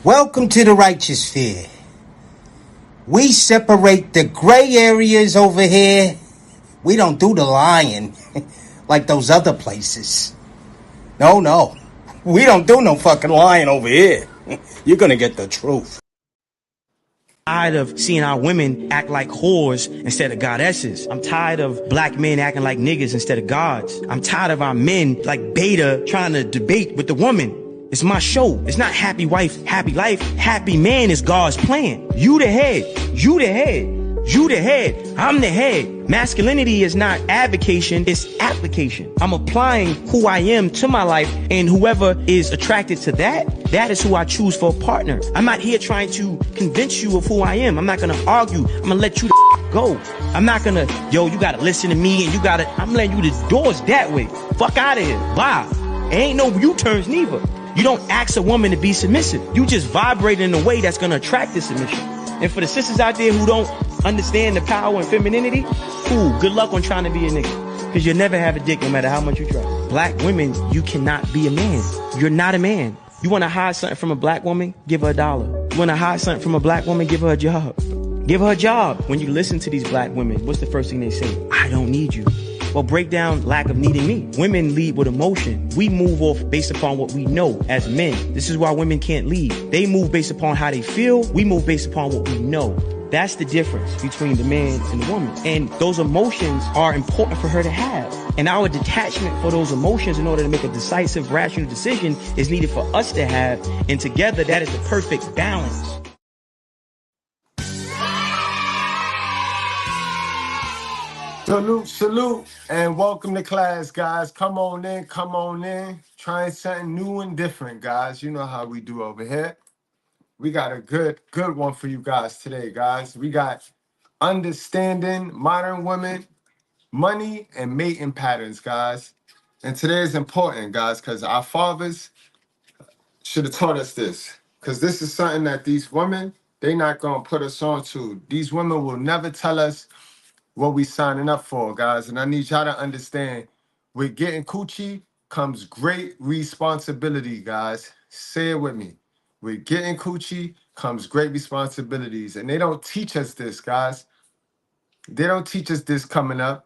Welcome to the righteous sphere. We separate the gray areas over here. We don't do the lying like those other places. No. We don't do no fucking lying over here. You're gonna get the truth. Tired of seeing our women act like whores instead of goddesses. I'm tired of black men acting like niggas instead of gods. I'm tired of our men like Beta trying to debate with the woman. It's my show. It's not happy wife, happy life. Happy man is God's plan. You the head. You the head. You the head. I'm the head. Masculinity is not advocation, it's application. I'm applying who I am to my life, and whoever is attracted to that is who I choose for a partner. I'm not here trying to convince you of who I am. I'm not gonna argue. I'm gonna let you go. I'm not gonna, you gotta listen to me and I'm letting you the doors that way. Fuck out of here. Bye. Ain't no U-turns neither. You don't ask a woman to be submissive. You just vibrate in a way that's gonna attract the submission. And for the sisters out there who don't understand the power and femininity, cool, good luck on trying to be a nigga. Because you'll never have a dick no matter how much you try. Black women, you cannot be a man. You're not a man. You want to hide something from a black woman? Give her $1. You want to hide something from a black woman? Give her a job. Give her a job. When you listen to these black women, what's the first thing they say? I don't need you. Well, break down lack of needing me. Women lead with emotion. We move off based upon what we know as men. This is why women can't lead. They move based upon how they feel. We move based upon what we know. That's the difference between the man and the woman. And those emotions are important for her to have. And our detachment for those emotions in order to make a decisive, rational decision is needed for us to have. And together, that is the perfect balance. Salute, and welcome to class, guys. Come on in. Trying something new and different, guys. You know how we do over here. We got a good one for you guys today, guys. We got understanding modern women, money, and mating patterns, guys. And today is important, guys, because our fathers should have taught us this. Because this is something that these women, they not going to put us on to. These women will never tell us what we signing up for, guys. And I need y'all to understand, with getting coochie comes great responsibility, guys. Say it with me. With getting coochie comes great responsibilities. And they don't teach us this, guys. They don't teach us this coming up.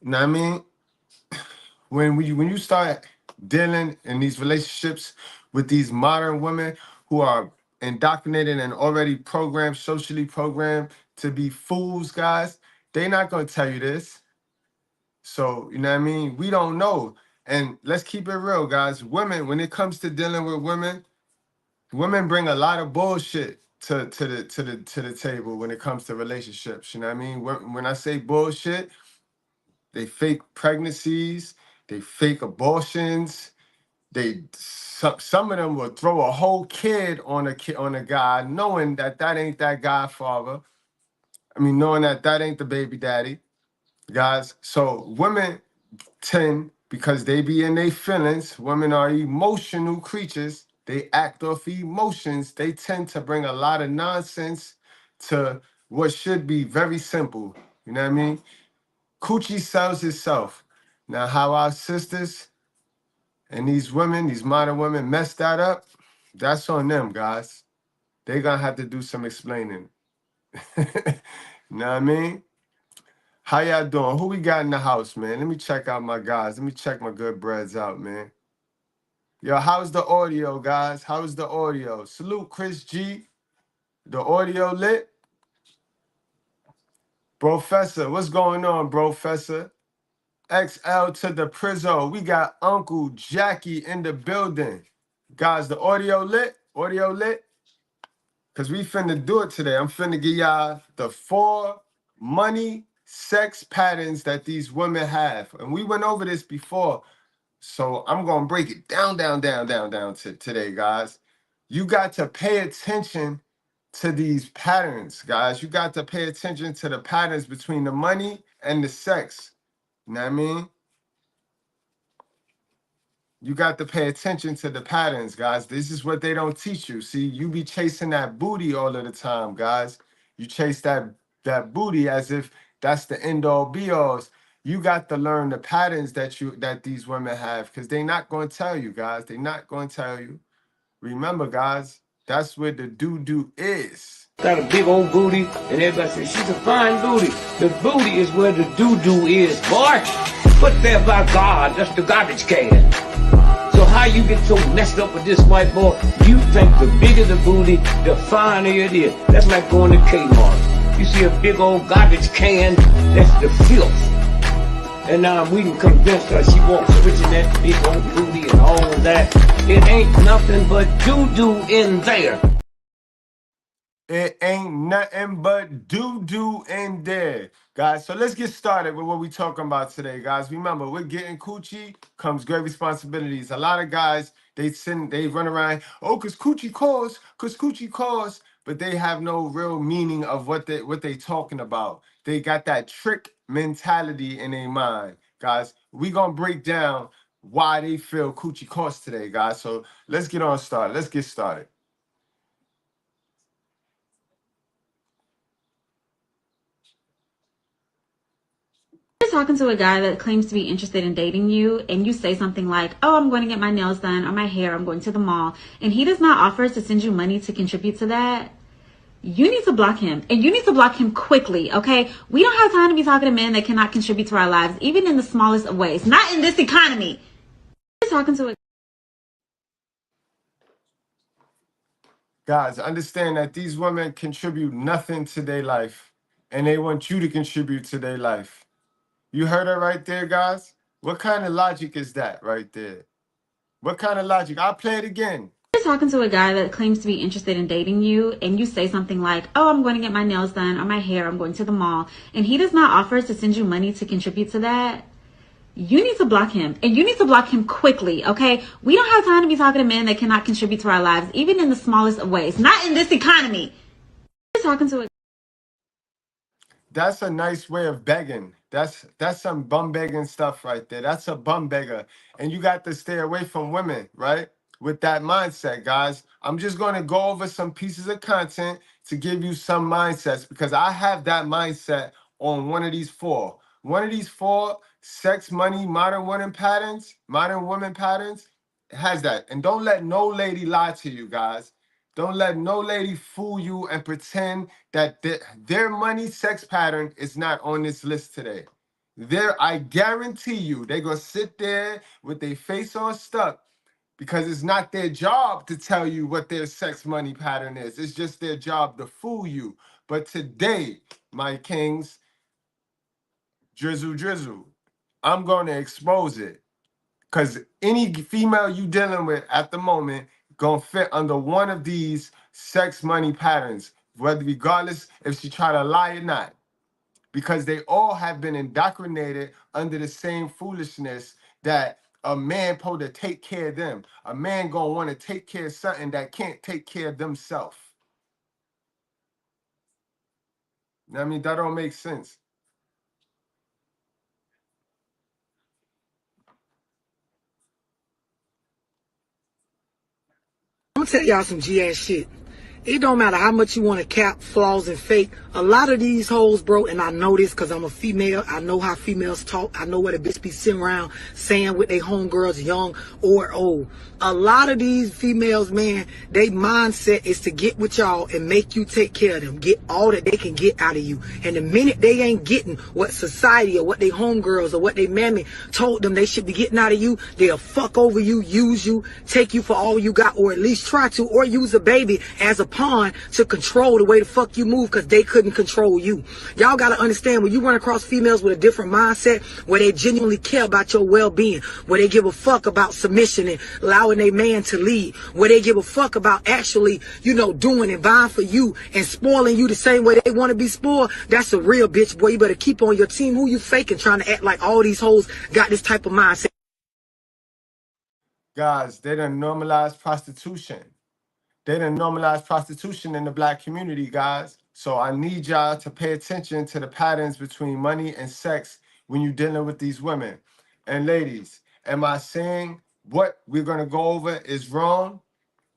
You know what I mean? When you start dealing in these relationships with these modern women who are indoctrinated and already programmed, socially programmed to be fools, guys, they're not going to tell you this. So, you know what I mean? We don't know. And let's keep it real, guys. Women, when it comes to dealing with women, women bring a lot of bullshit to the table when it comes to relationships. You know what I mean? When I say bullshit, they fake pregnancies, they fake abortions. Some of them will throw a whole kid on a guy, knowing that ain't that godfather. I mean, knowing that ain't the baby daddy, guys. So women tend, because they be in their feelings, women are emotional creatures. They act off emotions. They tend to bring a lot of nonsense to what should be very simple. You know what I mean? Coochie sells itself. Now, how our sisters and these women, these modern women, mess that up, that's on them, guys. They're going to have to do some explaining. You know what I mean? How y'all doing? Who we got in the house, man? Let me check out my guys. Let me check my good breads out, man. Yo, how's the audio, guys? How's the audio? Salute, Chris G. The audio lit? Professor, what's going on, Professor? XL to the Prizzo. We got Uncle Jackie in the building. Guys, the audio lit? Audio lit? Because we finna do it today. I'm finna give y'all the 4 money sex patterns that these women have. And we went over this before. So I'm going to break it down to today, guys. You got to pay attention to these patterns, guys. You got to pay attention to the patterns between the money and the sex. You know what I mean? You got to pay attention to the patterns, guys. This is what they don't teach you. See, you be chasing that booty all of the time, guys. You chase that booty as if that's the end all be alls. You got to learn the patterns that these women have, because they're not going to tell you, guys. They're not going to tell you. Remember, guys, that's where the doo-doo is. Got a big old booty, and everybody says, she's a fine booty. The booty is where the doo-doo is, boy. Put there by God, that's the garbage can. So how you get so messed up with this white boy? You think the bigger the booty, the finer it is. That's like going to Kmart. You see a big old garbage can, that's the filth. And now we can convince her she wants switching that big old booty and all of that. It ain't nothing but doo-doo in there. It ain't nothing but doo-doo in there, guys. So let's get started with what we're talking about today, guys. Remember, with getting coochie comes great responsibilities. A lot of guys, they run around, oh, cause coochie calls, but they have no real meaning of what they talking about. They got that trick mentality in their mind, guys. We gonna break down why they feel coochie calls today, guys. So let's get started. Let's get started. You're talking to a guy that claims to be interested in dating you, and you say something like, oh, I'm going to get my nails done or my hair, I'm going to the mall, and he does not offer to send you money to contribute to that, you need to block him, and you need to block him quickly, okay? We don't have time to be talking to men that cannot contribute to our lives, even in the smallest of ways. Not in this economy. You're talking to a Guys, understand that these women contribute nothing to their life, and they want you to contribute to their life. You heard it right there, guys? What kind of logic is that right there? What kind of logic? I'll play it again. You're talking to a guy that claims to be interested in dating you, and you say something like, oh, I'm going to get my nails done or my hair, I'm going to the mall, and he does not offer to send you money to contribute to that, you need to block him, and you need to block him quickly, okay? We don't have time to be talking to men that cannot contribute to our lives, even in the smallest of ways. Not in this economy. You're talking to a That's a nice way of begging. That's some bum begging stuff right there. That's a bum beggar. And you got to stay away from women, right? With that mindset, guys. I'm just going to go over some pieces of content to give you some mindsets because I have that mindset on one of these four. One of these four, sex, money, modern women patterns, has that. And don't let no lady lie to you, guys. Don't let no lady fool you and pretend that their money sex pattern is not on this list today. I guarantee you, they're going to sit there with their face on stuck because it's not their job to tell you what their sex money pattern is. It's just their job to fool you. But today, my kings, drizzle, I'm going to expose it. Because any female you dealing with at the moment gonna fit under one of these sex money patterns, regardless if she try to lie or not. Because they all have been indoctrinated under the same foolishness that a man supposed to take care of them. A man gonna want to take care of something that can't take care of themselves. I mean, that don't make sense. I'm gonna tell y'all some G-ass shit. It don't matter how much you want to cap flaws and fake. A lot of these hoes, bro, and I know this because I'm a female. I know how females talk. I know what a bitch be sitting around saying with their homegirls, young or old. A lot of these females, man, their mindset is to get with y'all and make you take care of them. Get all that they can get out of you. And the minute they ain't getting what society or what they homegirls or what they mammy told them they should be getting out of you, they'll fuck over you, use you, take you for all you got, or at least try to, or use a baby as a pawn to control the way the fuck you move because they couldn't control you. Y'all got to understand, when you run across females with a different mindset, where they genuinely care about your well-being, where they give a fuck about submission and allowing their man to lead, where they give a fuck about actually, doing and buying for you and spoiling you the same way they want to be spoiled, that's a real bitch, boy. You better keep on your team. Who you faking, trying to act like all these hoes got this type of mindset? Guys, they done normalized prostitution. They done normalize prostitution in the black community, guys. So I need y'all to pay attention to the patterns between money and sex when you're dealing with these women. And ladies, am I saying what we're going to go over is wrong?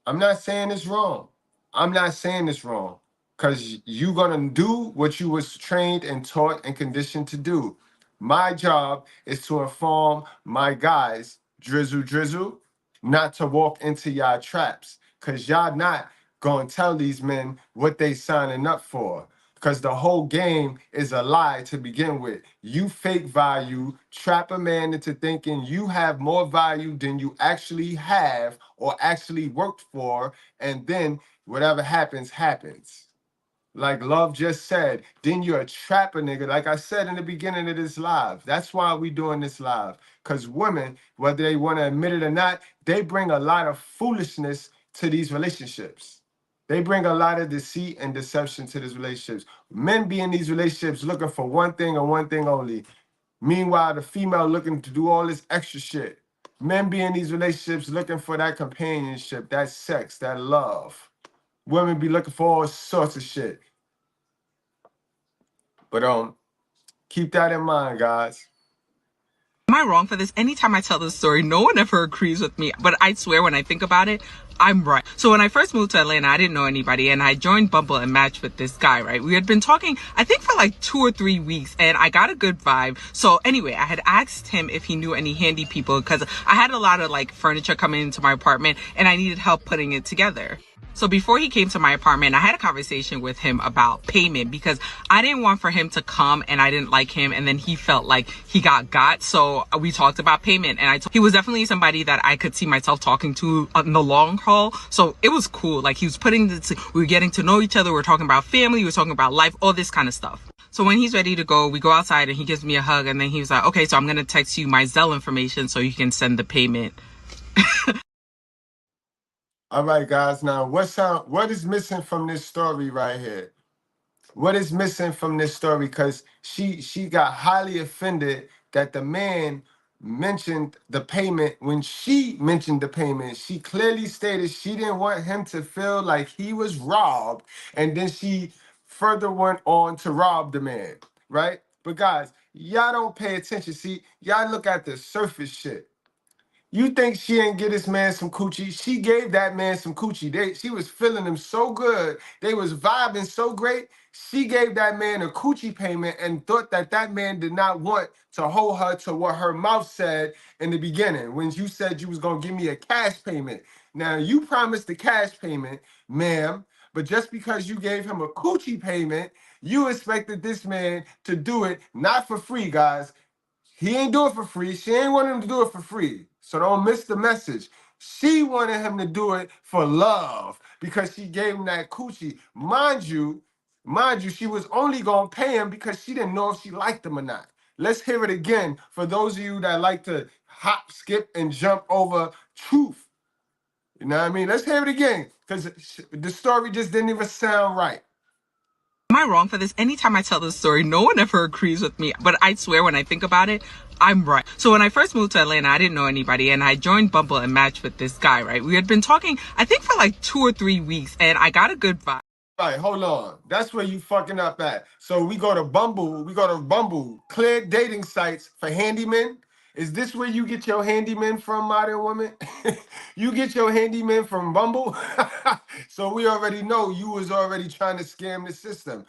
I'm not saying it's wrong. I'm not saying it's wrong. Because you're going to do what you was trained and taught and conditioned to do. My job is to inform my guys, drizzle, not to walk into y'all traps. because y'all not going to tell these men what they signing up for. Because the whole game is a lie to begin with. You fake value, trap a man into thinking you have more value than you actually have or actually worked for, and then whatever happens, happens. Like Love just said, then you're a trapper nigga. Like I said in the beginning of this live. That's why we doing this live. Because women, whether they want to admit it or not, they bring a lot of foolishness to these relationships. They bring a lot of deceit and deception to these relationships. Men be in these relationships looking for one thing and one thing only. Meanwhile, the female looking to do all this extra shit. Men be in these relationships looking for that companionship, that sex, that love. Women be looking for all sorts of shit. But keep that in mind, guys. Am I wrong for this? Anytime I tell this story, no one ever agrees with me, but I swear when I think about it, I'm right. So when I first moved to Atlanta, I didn't know anybody, and I joined Bumble and matched with this guy, right? We had been talking, I think for like 2 or 3 weeks, and I got a good vibe. So anyway, I had asked him if he knew any handy people because I had a lot of like furniture coming into my apartment and I needed help putting it together. So before he came to my apartment, I had a conversation with him about payment because I didn't want for him to come and I didn't like him and then he felt like he got. So we talked about payment, and he was definitely somebody that I could see myself talking to in the long haul. So it was cool. Like he was we were getting to know each other. We were talking about family. We were talking about life, all this kind of stuff. So when he's ready to go, we go outside and he gives me a hug, and then he was like, okay, so I'm going to text you my Zelle information so you can send the payment. All right, guys. Now, what is missing from this story right here? What is missing from this story? Because she got highly offended that the man mentioned the payment. When she mentioned the payment, she clearly stated she didn't want him to feel like he was robbed. And then she further went on to rob the man, right? But guys, y'all don't pay attention. See, y'all look at the surface shit. You think she ain't get this man some coochie? She gave that man some coochie. She was feeling him so good. They was vibing so great. She gave that man a coochie payment and thought that that man did not want to hold her to what her mouth said in the beginning when you said you was going to give me a cash payment. Now, you promised the cash payment, ma'am, but just because you gave him a coochie payment, you expected this man to do it not for free, guys. He ain't do it for free. She ain't want him to do it for free. So don't miss the message. She wanted him to do it for love because she gave him that coochie. Mind you, she was only going to pay him because she didn't know if she liked him or not. Let's hear it again for those of you that like to hop, skip, and jump over truth. You know what I mean? Let's hear it again because the story just didn't even sound right. Am I wrong for this? Anytime I tell this story, no one ever agrees with me, but I swear when I think about it, I'm right. So when I first moved to Atlanta, I didn't know anybody, and I joined Bumble and matched with this guy, right? We had been talking, I think for like 2 or 3 weeks, and I got a good vibe. Right, hold on. That's where you fucking up at. So we go to Bumble, clear dating sites for handymen. Is this where you get your handyman from, Modern Woman? You get your handyman from Bumble? So we already know you was already trying to scam the system.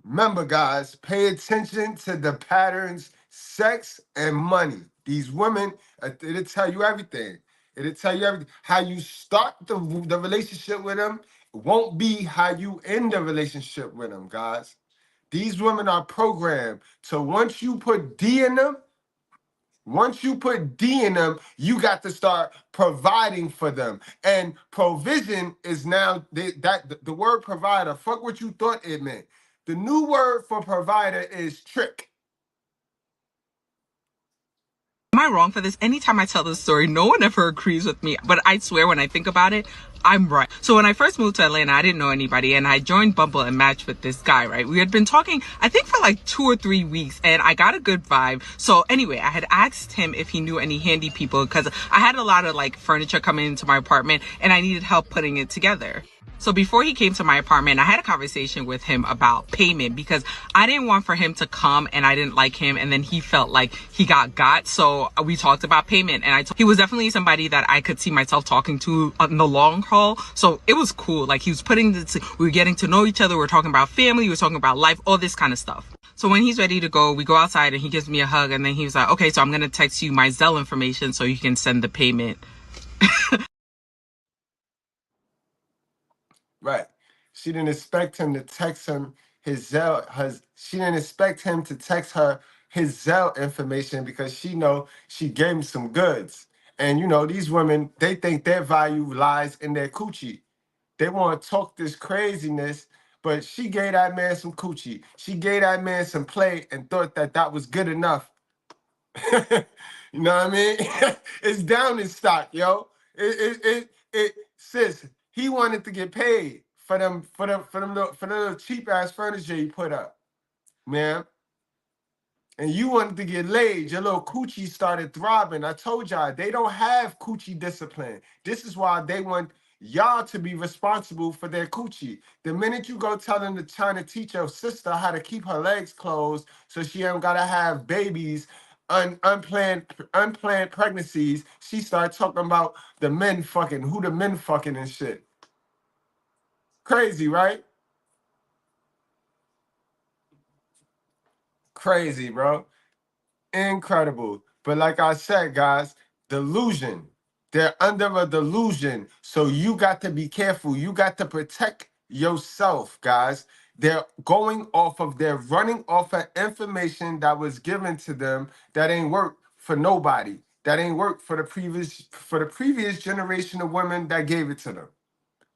Remember, guys, pay attention to the patterns, sex and money. These women, it'll tell you everything. It'll tell you everything. How you start the relationship with them won't be how you end the relationship with them, guys. These women are programmed. So once you put D in them, you got to start providing for them. And provision is now, the word provider, fuck what you thought it meant. The new word for provider is trick. Am I wrong for this? Anytime I tell this story, no one ever agrees with me, but I swear when I think about it, I'm right. So when I first moved to Atlanta, I didn't know anybody, and I joined Bumble and matched with this guy, right? We had been talking, I think for like 2 or 3 weeks, and I got a good vibe. So anyway, I had asked him if he knew any handy people because I had a lot of like furniture coming into my apartment and I needed help putting it together. So before he came to my apartment, I had a conversation with him about payment because I didn't want for him to come and I didn't like him and then he felt like he got. So we talked about payment, and he was definitely somebody that I could see myself talking to in the long haul. So it was cool. Like he was we were getting to know each other. We were talking about family. We were talking about life, all this kind of stuff. So when he's ready to go, we go outside and he gives me a hug, and then he was like, okay, so I'm going to text you my Zelle information so you can send the payment. Right. She didn't expect him to text him his Zelle. She didn't expect him to text her his Zelle information because she know she gave him some goods. And you know, these women, they think their value lies in their coochie. They want to talk this craziness, but she gave that man some coochie. She gave that man some play and thought that that was good enough. You know what I mean? It's down in stock, yo. Sis, he wanted to get paid for the little cheap ass furniture he put up, man. And you wanted to get laid. Your little coochie started throbbing. I told y'all, they don't have coochie discipline. This is why they want y'all to be responsible for their coochie. The minute you go trying to teach your sister how to keep her legs closed so she ain't gotta have babies, unplanned pregnancies, she started talking about the men fucking, who the men fucking and shit. Crazy, right? Crazy, bro. Incredible. But like I said, guys, delusion. They're under a delusion. So you got to be careful. You got to protect yourself, guys. They're running off of information that was given to them that ain't work for nobody. That ain't work for the previous generation of women that gave it to them.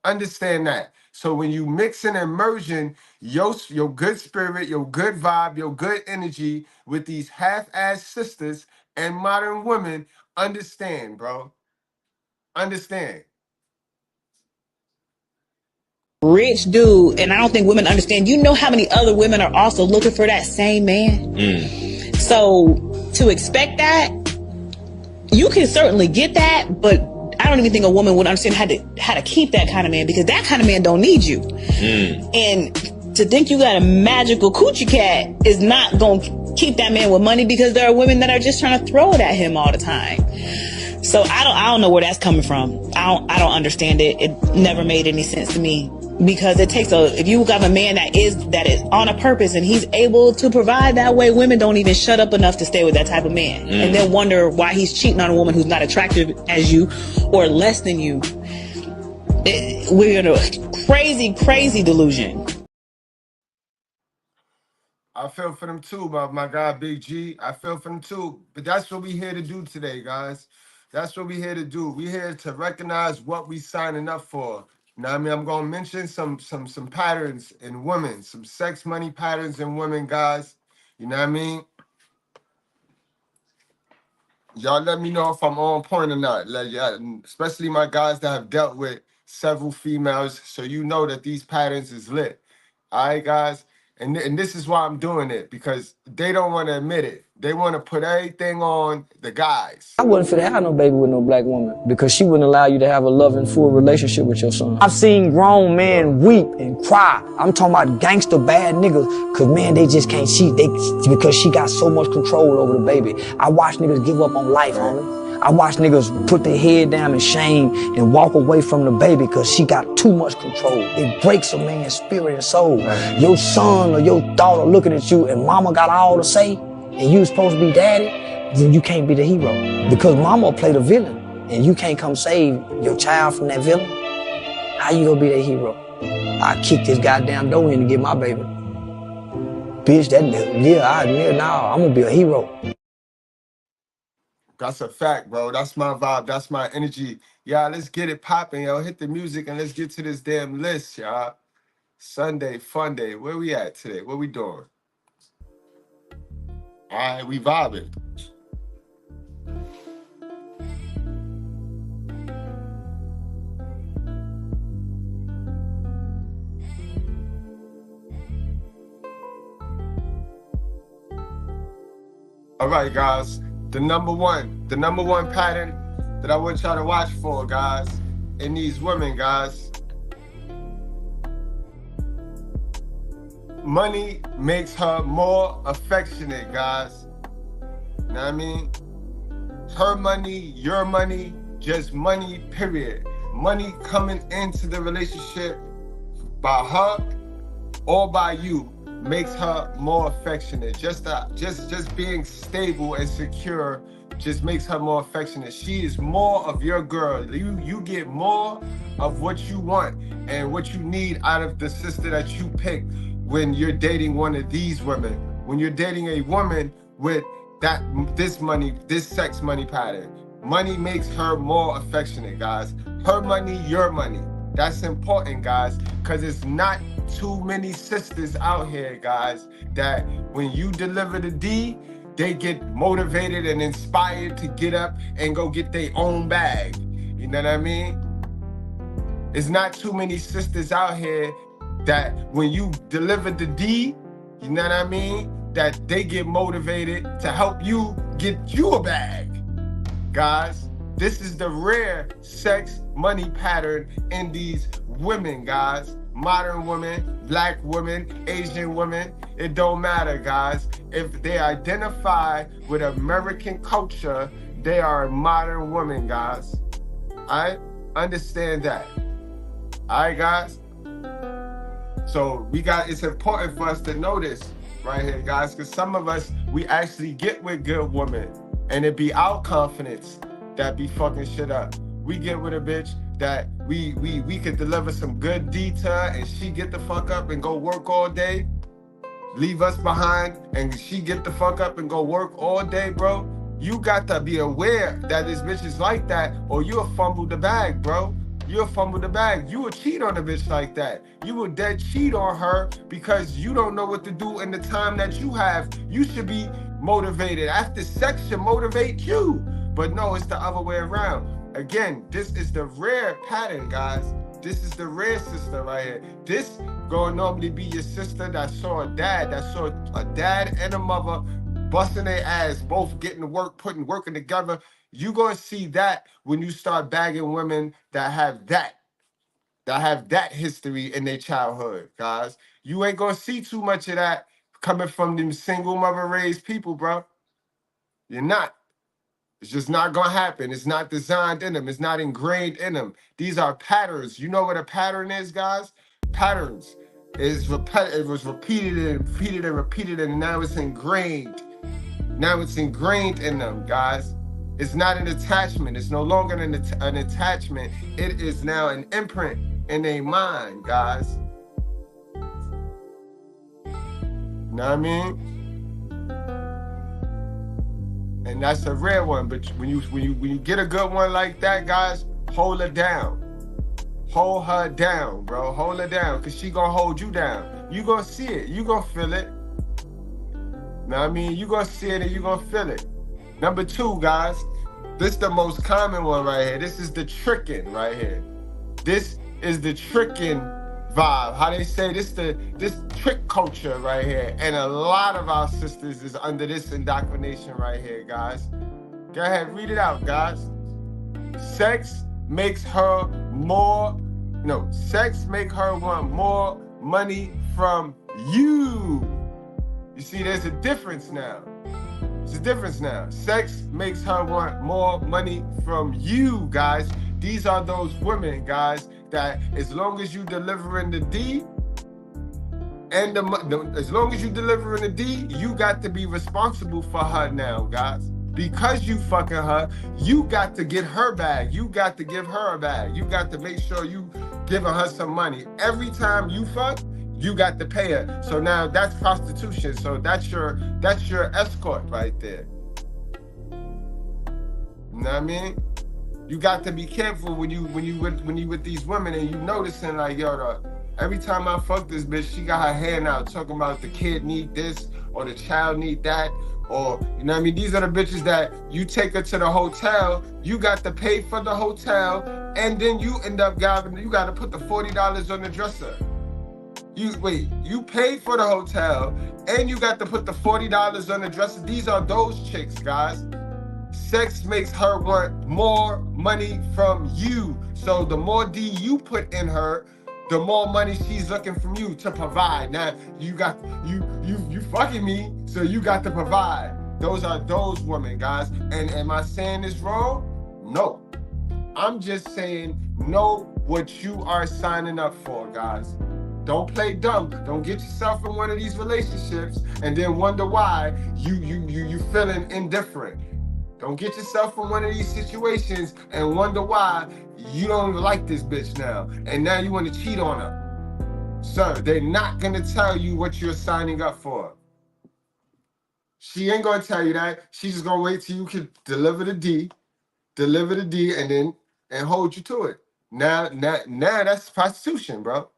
Understand that. So when you mix and immersion your good spirit, your good vibe, your good energy with these half-ass sisters and modern women, understand, bro. Understand. Rich dude, and I don't think women understand. You know how many other women are also looking for that same man? So to expect that, you can certainly get that, but I don't even think a woman would understand how to keep that kind of man, because that kind of man don't need you. And to think you got a magical coochie cat is not going to keep that man with money, because there are women that are just trying to throw it at him all the time. So I don't know where that's coming from. I don't understand it. It never made any sense to me, because it takes if you got a man that is on a purpose and he's able to provide that way, women don't even shut up enough to stay with that type of man, and then wonder why he's cheating on a woman who's not attractive as you or less than you. We're in a crazy delusion. I feel for them too, my guy Big G. I feel for them too. But that's what we here to do today, guys. That's what we here to do. We here to recognize what we signing up for. You know what I mean? I'm gonna mention some patterns in women, some sex money patterns in women, guys. You know what I mean? Y'all let me know if I'm on point or not. Like, yeah, especially my guys that have dealt with several females, so you know that these patterns is lit. All right, guys? And this is why I'm doing it, because they don't want to admit it. They want to put everything on the guys. I wouldn't fit to have no baby with no black woman, because she wouldn't allow you to have a loving, full relationship with your son. I've seen grown men weep and cry. I'm talking about gangster bad niggas, because man, they just can't see, because she got so much control over the baby. I watch niggas give up on life, homie. I watch niggas put their head down in shame and walk away from the baby because she got too much control. It breaks a man's spirit and soul. Your son or your daughter looking at you and mama got all to say, and you supposed to be daddy, then you can't be the hero. Because mama play the villain, and you can't come save your child from that villain. How you gonna be that hero? I kick this goddamn door in to get my baby. Bitch, I'm gonna be a hero. That's a fact, bro. That's my vibe. That's my energy. Y'all, let's get it popping, yo. Hit the music and let's get to this damn list, y'all. Sunday, fun day. Where we at today? What we doing? All right, we vibing. All right, guys. The number one pattern that I want y'all to watch for, guys, in these women, guys. Money makes her more affectionate, guys. You know what I mean? Her money, your money, just money, period. Money coming into the relationship by her or by you makes her more affectionate. Just being stable and secure just makes her more affectionate. She is more of your girl. You get more of what you want and what you need out of the sister that you pick when you're dating one of these women. When you're dating a woman with this sex money pattern. Money makes her more affectionate, guys. Her money, your money. That's important, guys, because it's not too many sisters out here, guys, that when you deliver the D, they get motivated and inspired to get up and go get their own bag. You know what I mean? It's not too many sisters out here that when you deliver the D, you know what I mean, that they get motivated to help you get you a bag. Guys, this is the rare sex money pattern in these women, guys. Modern women, black women, Asian women, it don't matter, guys. If they identify with American culture, they are a modern woman, guys. I understand that. All right, guys? So it's important for us to know this right here, guys, because some of us, we actually get with good women, and it be our confidence that be fucking shit up. We get with a bitch that we could deliver some good D to her, and she get the fuck up and go work all day, leave us behind, and she get the fuck up and go work all day, bro. You got to be aware that this bitch is like that, or you'll fumble the bag, bro. You'll fumble the bag. You will cheat on a bitch like that. You will dead cheat on her because you don't know what to do in the time that you have. You should be motivated. After sex should motivate you. But no, it's the other way around. Again, this is the rare pattern, guys. This is the rare sister right here. This gonna normally be your sister that saw a dad and a mother busting their ass, both getting to work, working together. You gonna see that when you start bagging women that have that history in their childhood, guys. You ain't gonna see too much of that coming from them single mother raised people, bro. You're not. It's just not gonna happen. It's not designed in them. It's not ingrained in them. These are patterns. You know what a pattern is, guys? Patterns is it was repeated and repeated, and now it's ingrained. Now it's ingrained in them, guys. It's not an attachment. It's no longer an attachment. It is now an imprint in their mind, guys. Know what I mean? And that's a rare one. But when you get a good one like that, guys, hold her down. Hold her down, bro. Hold her down, because she gonna hold you down. You gonna see it. You gonna feel it. Know what I mean? You gonna see it and you gonna feel it. Number 2, guys, this is the most common one right here. This is the tricking right here. This is the tricking vibe. How they say this trick culture right here. And a lot of our sisters is under this indoctrination right here, guys. Go ahead, read it out, guys. Sex make her want more money from you. You see, there's a difference now. There's a difference now. Sex makes her want more money from you, guys. These are those women, guys, that as long as you delivering the D, and as long as you delivering the D, you got to be responsible for her now, guys. Because you fucking her, you got to get her bag. You got to give her a bag. You got to make sure you giving her some money. Every time you fuck, you got to pay her. So now that's prostitution. So that's your escort right there. You know what I mean? You got to be careful when you with these women and you noticing like, yo, every time I fuck this bitch, she got her hand out talking about the kid need this or the child need that. Or, you know what I mean? These are the bitches that you take her to the hotel, you got to pay for the hotel, and then you end up you got to put the $40 on the dresser. You pay for the hotel, and you got to put the $40 on the dresser. These are those chicks, guys. Sex makes her want more money from you. So the more D you put in her, the more money she's looking from you to provide. Now you fucking me, so you got to provide. Those are those women, guys. And am I saying this wrong? No. I'm just saying know what you are signing up for, guys. Don't play dumb. Don't get yourself in one of these relationships and then wonder why you feeling indifferent. Don't get yourself in one of these situations and wonder why you don't like this bitch now. And now you want to cheat on her. Sir, they're not going to tell you what you're signing up for. She ain't going to tell you that. She's just going to wait till you can deliver the D, and hold you to it. Now that's prostitution, bro.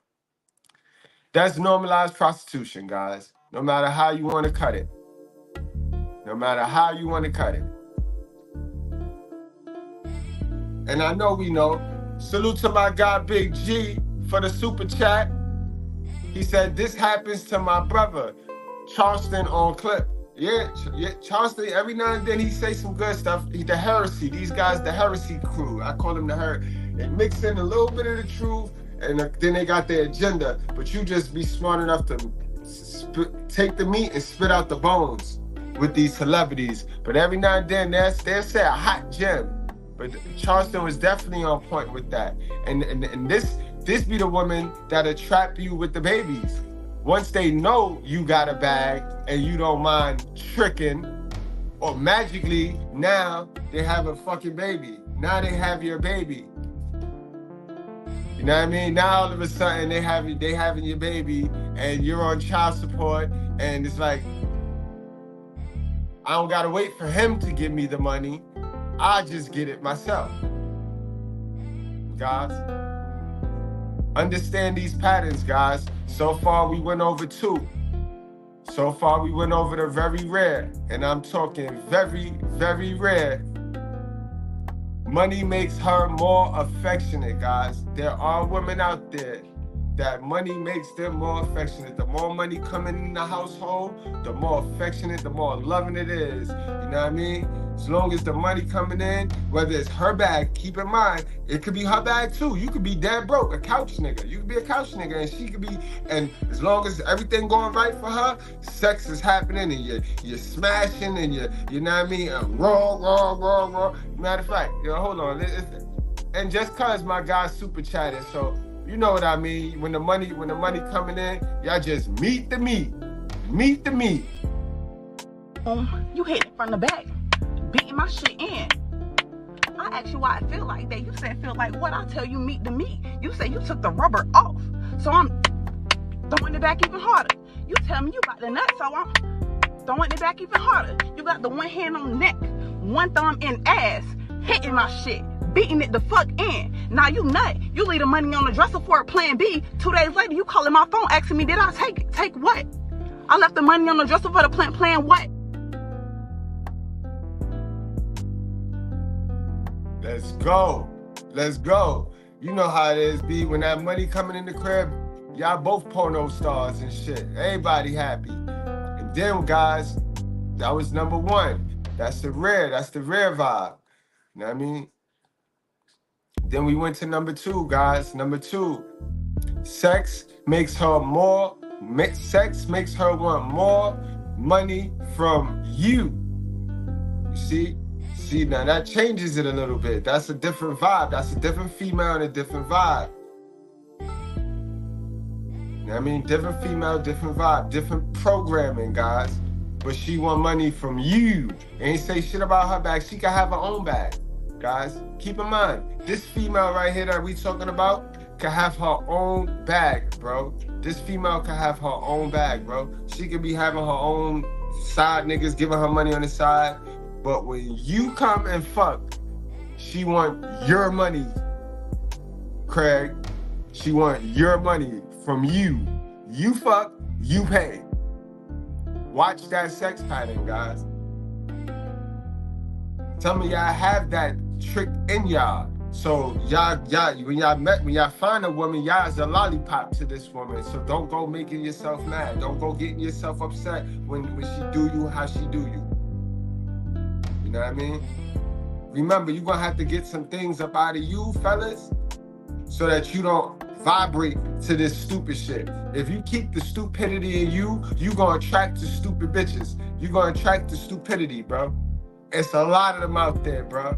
That's normalized prostitution, guys. No matter how you want to cut it. No matter how you want to cut it. And I know we know. Salute to my guy Big G for the super chat. He said, this happens to my brother, Charleston on clip. Yeah, Charleston, every now and then he say some good stuff. The heresy, these guys, the heresy crew. I call them the heresy. They mix in a little bit of the truth, and then they got their agenda. But you just be smart enough to take the meat and spit out the bones with these celebrities. But every now and then, they'll say a hot gem. But Charleston was definitely on point with that. And this be the woman that'll trap you with the babies. Once they know you got a bag and you don't mind tricking, or magically now they have a fucking baby. Now they have your baby. You know what I mean? Now all of a sudden they having your baby and you're on child support, and it's like, I don't gotta wait for him to give me the money. I just get it myself. Guys, understand these patterns, guys. So far we went over 2. So far we went over the very rare, and I'm talking very, very rare. Money makes her more affectionate, guys. There are women out there that money makes them more affectionate. The more money coming in the household, the more affectionate, the more loving it is. You know what I mean? As long as the money coming in, whether it's her bag, keep in mind, it could be her bag too. You could be dead broke, a couch nigga. You could be a couch nigga, and she could be, and as long as everything going right for her, sex is happening, and you're smashing, and you know what I mean? Raw. Matter of fact, hold on. And just cause my guy's super chatting, so you know what I mean. When the money coming in, y'all just meet the meat. You hit it from the back, beating my shit in. I asked you why I feel like that. You said feel like what? I tell you meet the meat. You say you took the rubber off, so I'm throwing it back even harder. You tell me you got the nut, so I'm throwing it back even harder. You got the one hand on the neck, one thumb in ass, hitting my shit, beating it the fuck in. Now you nut. You leave the money on the dresser for a plan B. 2 days later, you calling my phone asking me, did I take it? Take what? I left the money on the dresser for the plan what? Let's go. You know how it is, B. When that money coming in the crib, y'all both porno stars and shit. Everybody happy. And then, guys, that was number 1. That's the rare vibe. You know what I mean? Then we went to number 2, guys. Number 2, sex makes her want more money from you. You see? See, now that changes it a little bit. That's a different vibe. That's a different female and a different vibe. You know what I mean? Different female, different vibe, different programming, guys. But she want money from you. Ain't say shit about her bag. She can have her own bag. Guys, keep in mind, this female right here that we talking about can have her own bag, bro. This female can have her own bag, bro. She could be having her own side niggas, giving her money on the side. But when you come and fuck, she want your money, Craig. She want your money from you. You fuck, you pay. Watch that sex pattern, guys. Tell me y'all have that trick in y'all. So y'all, when y'all find a woman, y'all is a lollipop to this woman. So don't go making yourself mad. Don't go getting yourself upset when she do you how she do you. You know what I mean? Remember, you're gonna have to get some things up out of you, fellas, so that you don't vibrate to this stupid shit. If you keep the stupidity in you, you're gonna attract the stupid bitches. You're gonna attract the stupidity, bro. It's a lot of them out there, bro.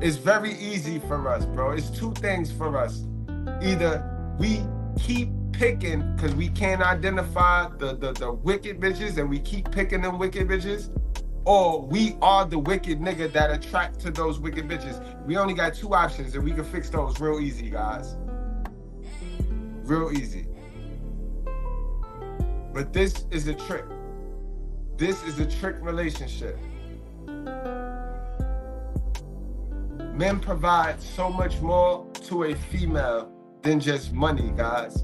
It's very easy for us, bro. It's 2 things for us. Either we keep picking because we can't identify the wicked bitches and we keep picking them wicked bitches, or we are the wicked nigga that attract to those wicked bitches. We only got 2 options, and we can fix those real easy, guys. Real easy. But this is a trick. This is a trick relationship. Men provide so much more to a female than just money, guys.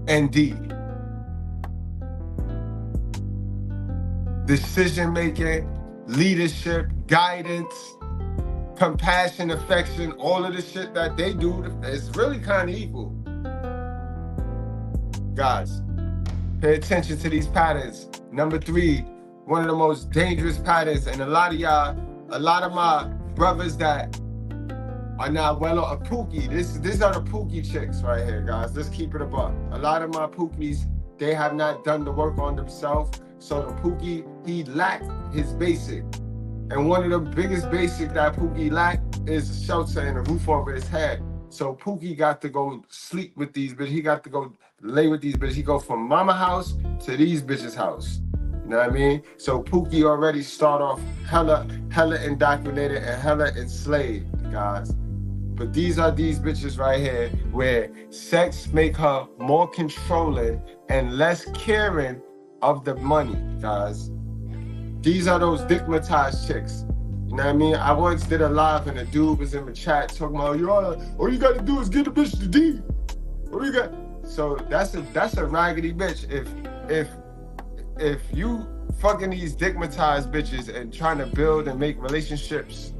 And D. Decision making, leadership, guidance, compassion, affection, all of the shit that they do is really kind of equal. Guys, pay attention to these patterns. Number 3, one of the most dangerous patterns, and a lot of my brothers that are not well on a pooky. These are the pooky chicks right here, guys. Let's keep it above. A lot of my pookies, they have not done the work on themselves. So the pookie, he lacked his basic. And one of the biggest basic that pookie lacked is shelter and a roof over his head. So pookie got to go sleep with these bitches. He got to go lay with these bitches. He go from mama house to these bitches' house. You know what I mean? So pookie already start off hella indoctrinated and hella enslaved, guys. But these are these bitches right here where sex make her more controlling and less caring of the money, guys. These are those digmatized chicks. You know what I mean? I once did a live and a dude was in the chat talking about, yo, all you gotta do is get a bitch to D. What you got? So that's a raggedy bitch. If you fucking these digmatized bitches and trying to build and make relationships,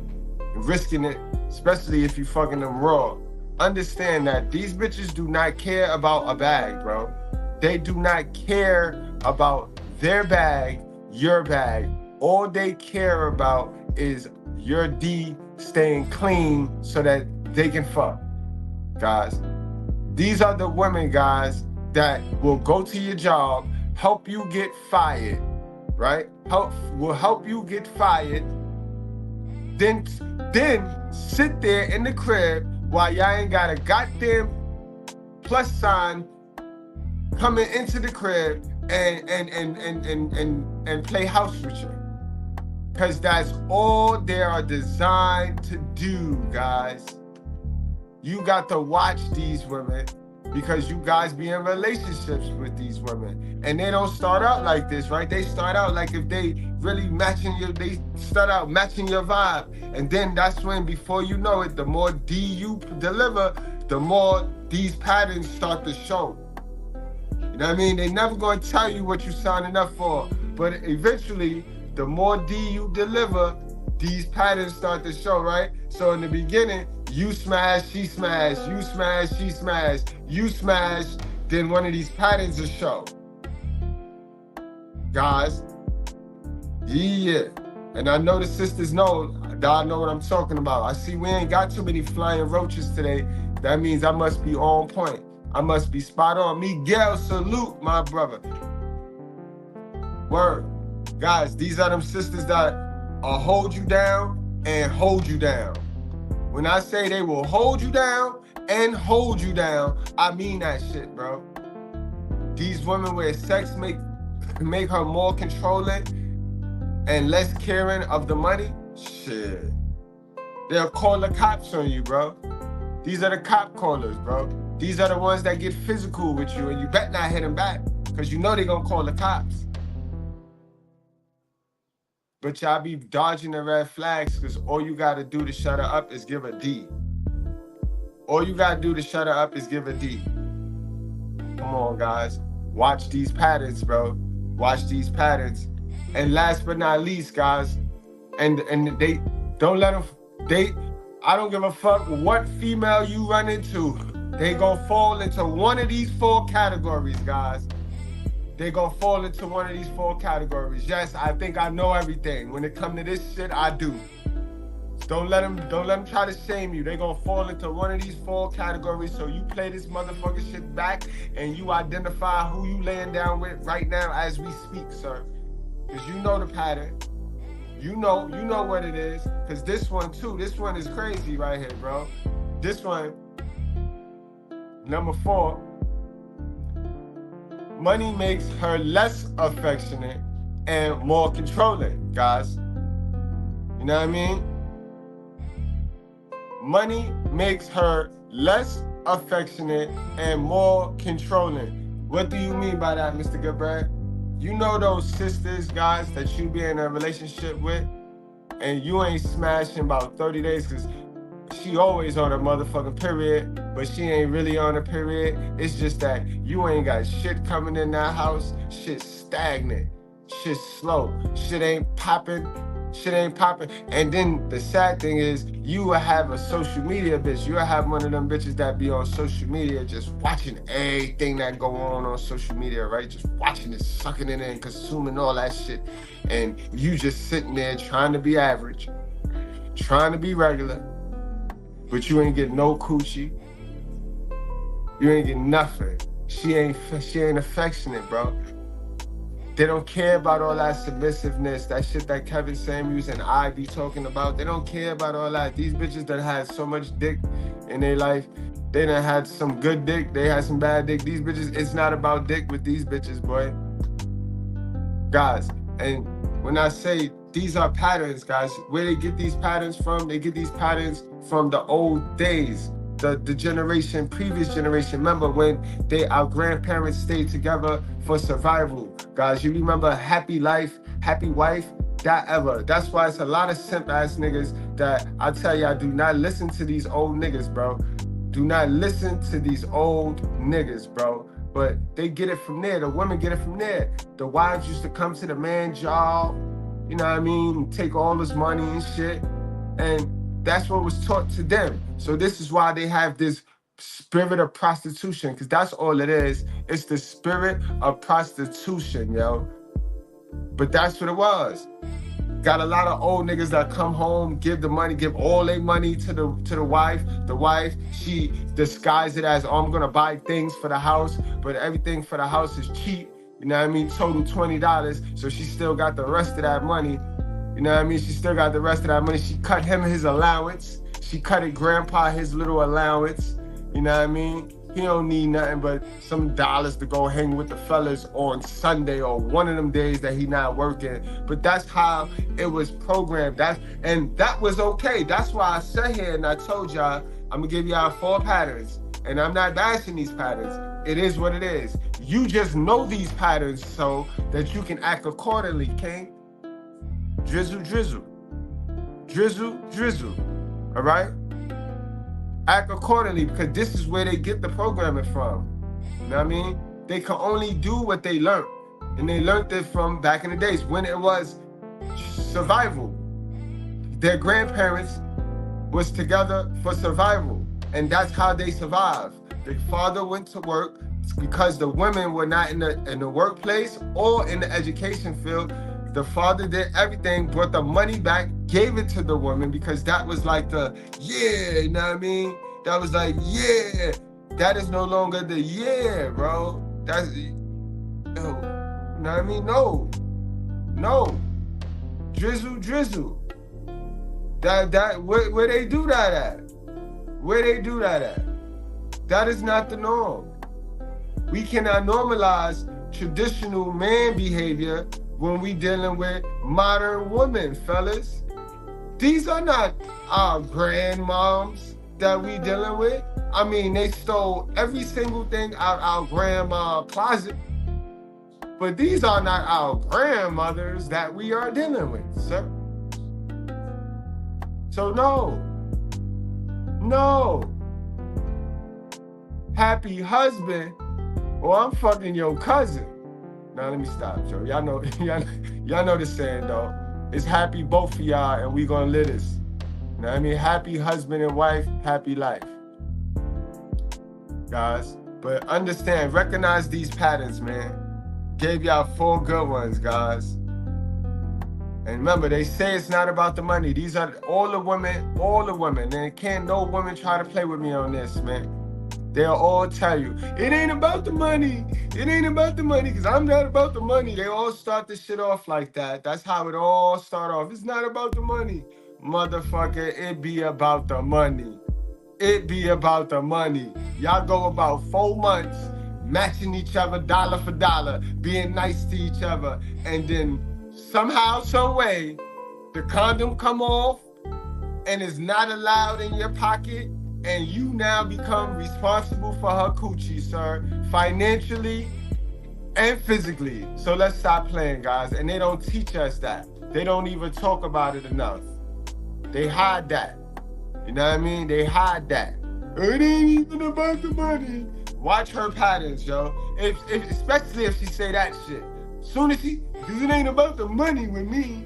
risking it, especially if you fucking them raw, understand that these bitches do not care about a bag, bro. They do not care about their bag, your bag. All they care about is your D staying clean so that they can fuck, guys. These are the women, guys, that will go to your job, help you get fired, right? Will help you get fired, then sit there in the crib while y'all ain't got a goddamn plus sign coming into the crib and play house with you. Because that's all they are designed to do, guys. You got to watch these women because you guys be in relationships with these women. And they don't start out like this, right? They start out like if they really they start out matching your vibe. And then that's when, before you know it, the more D you deliver, the more these patterns start to show. You know what I mean? They never gonna tell you what you're signing up for. But eventually, the more D you deliver, these patterns start to show, right? So in the beginning, you smash, she smash, you smash, she smash, you smash, then one of these patterns will show. Guys, yeah. And I know the sisters know that I know what I'm talking about. I see we ain't got too many flying roaches today. That means I must be on point. I must be spot on. Miguel, salute, my brother. Word. Guys, these are them sisters that hold you down and hold you down. When I say they will hold you down and hold you down, I mean that shit, bro. These women where sex make her more controlling and less caring of the money, shit. They'll call the cops on you, bro. These are the cop callers, bro. These are the ones that get physical with you, and you bet not hit them back because you know they're gonna call the cops. But y'all be dodging the red flags because all you gotta do to shut her up is give a D. All you gotta do to shut her up is give a D. Come on, guys. Watch these patterns, bro. Watch these patterns. And last but not least, guys, and they don't let them, I don't give a fuck what female you run into. They gonna fall into one of these 4 categories, guys. They gonna fall into one of these 4 categories. Yes, I think I know everything. When it come to this shit, I do. Don't let them try to shame you. They gonna fall into one of these 4 categories. So you play this motherfucking shit back and you identify who you laying down with right now as we speak, sir. Because you know the pattern. You know what it is. Because this one is crazy right here, bro. This one, number 4, money makes her less affectionate and more controlling, guys. You know what I mean? Money makes her less affectionate and more controlling. What do you mean by that, Mr. Goodbrad? You know those sisters, guys, that you be in a relationship with, and you ain't smashing about 30 days because she always on a motherfucking period, but she ain't really on a period. It's just that you ain't got shit coming in that house. Shit stagnant. Shit slow. Shit ain't popping. Shit ain't popping. And then the sad thing is, you will have a social media bitch. You will have one of them bitches that be on social media just watching everything that go on social media, right? Just watching it, sucking it in, consuming all that shit. And you just sitting there trying to be average, trying to be regular, but you ain't get no coochie. You ain't get nothing. She ain't affectionate, bro. They don't care about all that submissiveness, that shit that Kevin Samuels and I be talking about. They don't care about all that. These bitches that had so much dick in their life, they done had some good dick, they had some bad dick. These bitches, it's not about dick with these bitches, boy. Guys, and when I say these are patterns, guys, where they get these patterns from, they get these patterns from the old days. The generation, previous generation. Remember when our grandparents stayed together for survival. Guys, you remember happy life, happy wife, that ever. That's why it's a lot of simp ass niggas that I tell y'all, do not listen to these old niggas, bro. Do not listen to these old niggas, bro. But they get it from there. The women get it from there. The wives used to come to the man's job, you know what I mean, take all his money and shit. And that's what was taught to them. So this is why they have this spirit of prostitution, because that's all it is. It's the spirit of prostitution, yo. But that's what it was. Got a lot of old niggas that come home, give the money, give all their money to the wife. The wife, she disguises it as, oh, I'm gonna buy things for the house, but everything for the house is cheap. You know what I mean? Total $20. So she still got the rest of that money. You know what I mean? She still got the rest of that money. She cut him his allowance. She cut it grandpa his little allowance. You know what I mean? He don't need nothing but some dollars to go hang with the fellas on Sunday or one of them days that he not working. But that's how it was programmed. And that was okay. That's why I sat here and I told y'all, I'm gonna give y'all 4 patterns. And I'm not bashing these patterns. It is what it is. You just know these patterns so that you can act accordingly, King. Drizzle, drizzle. Drizzle, drizzle. All right? Act accordingly, because this is where they get the programming from. You know what I mean? They can only do what they learned. And they learned it from back in the days when it was survival. Their grandparents was together for survival. And that's how they survived. The father went to work because the women were not in the workplace or in the education field. The father did everything, brought the money back, gave it to the woman, because that was like the, yeah, you know what I mean? That was like, yeah. That is no longer the yeah, bro. That's, you know what I mean? No. Drizzle, drizzle. Where they do that at? Where they do that at? That is not the norm. We cannot normalize traditional man behavior when we dealing with modern women, fellas. These are not our grandmoms that we dealing with. I mean, they stole every single thing out our grandma's closet. But these are not our grandmothers that we are dealing with, sir. So no. Happy husband, or I'm fucking your cousin. Now let me stop, Joe. Y'all know the saying though. It's happy both of y'all, and we gonna live this. You know what I mean? Happy husband and wife, happy life. Guys, but understand, recognize these patterns, man. Gave y'all 4 good ones, guys. And remember, they say it's not about the money. These are all the women. And can't no woman try to play with me on this, man. They'll all tell you, it ain't about the money. It ain't about the money, because I'm not about the money. They all start this shit off like that. That's how it all start off. It's not about the money. Motherfucker, it be about the money. It be about the money. Y'all go about 4 months matching each other dollar for dollar, being nice to each other, and then somehow, some way, the condom come off and is not allowed in your pocket, and you now become responsible for her coochie, sir, financially and physically. So let's stop playing, guys. And they don't teach us that. They don't even talk about it enough. They hide that. You know what I mean? They hide that. It ain't even about the money. Watch her patterns, yo. Especially if she say that shit. Soon as cause it ain't about the money with me.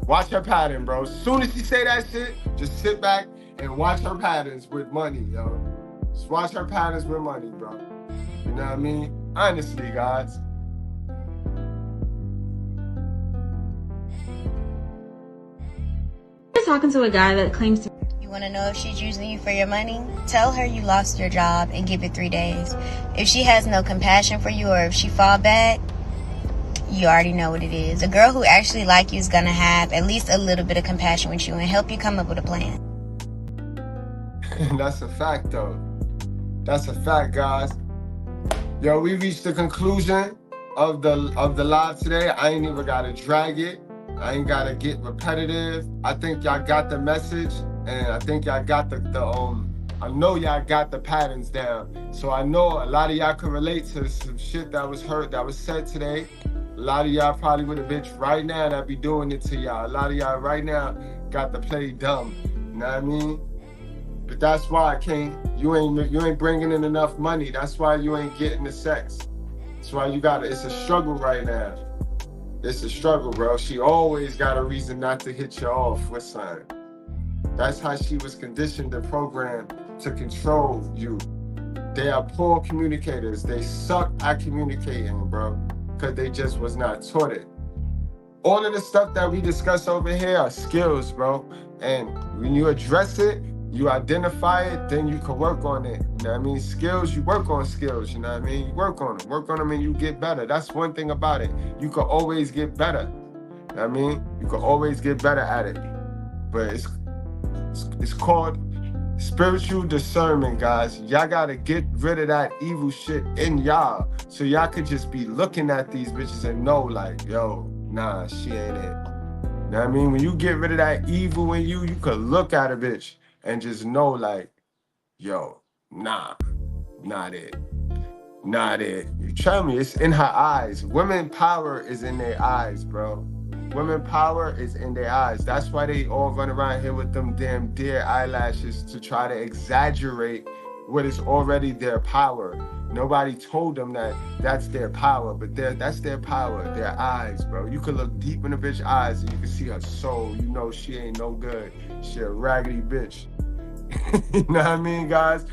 Watch her pattern, bro. Soon as she say that shit, just sit back and watch her patterns with money, yo. Just watch her patterns with money, bro. You know what I mean? Honestly, guys. You're talking to a guy that claims to... You want to know if she's using you for your money? Tell her you lost your job and give it 3 days. If she has no compassion for you, or if she fall back, you already know what it is. A girl who actually like you is going to have at least a little bit of compassion with you and help you come up with a plan. That's a fact, though. That's a fact, guys. Yo, we reached the conclusion of the live today. I ain't even got to drag it. I ain't got to get repetitive. I think y'all got the message, and I think y'all got I know y'all got the patterns down. So I know a lot of y'all can relate to some shit that was said today. A lot of y'all probably with a bitch right now that be doing it to y'all. A lot of y'all right now got to play dumb. You know what I mean? But that's why, King, you ain't bringing in enough money. That's why you ain't getting the sex. That's why it's a struggle right now. It's a struggle, bro. She always got a reason not to hit you off with something. That's how she was conditioned and programmed to control you. They are poor communicators. They suck at communicating, bro, because they just was not taught it. All of the stuff that we discuss over here are skills, bro. And when you address it, you identify it, then you can work on it. You know what I mean? Skills, you work on skills, you know what I mean? You work on them and you get better. That's one thing about it. You can always get better. You know what I mean? You can always get better at it. But it's called spiritual discernment, guys. Y'all gotta get rid of that evil shit in y'all. So y'all could just be looking at these bitches and know, like, yo, nah, she ain't it. You know what I mean? When you get rid of that evil in you, you could look at a bitch and just know, like, yo, nah, not it. Not it. You tell me, it's in her eyes. Women power is in their eyes, bro. Women power is in their eyes. That's why they all run around here with them damn deer eyelashes to try to exaggerate what is already their power. Nobody told them that that's their power, but that's their power, their eyes, bro. You could look deep in a bitch's eyes and you can see her soul. You know she ain't no good. She a raggedy bitch. You know what I mean, guys?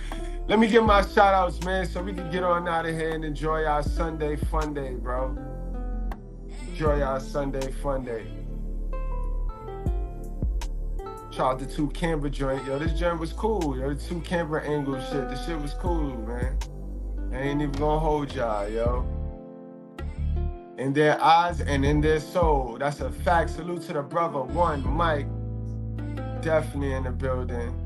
Let me give my shout outs, man, so we can get on out of here and enjoy our Sunday fun day, bro. Enjoy our Sunday fun day. Shout out the 2 camera joint. Yo, this joint was cool. Yo, the 2 camera angle shit. This shit was cool, man. I ain't even gonna hold y'all, yo. In their eyes and in their soul. That's a fact. Salute to the brother, One Mike. Definitely in the building.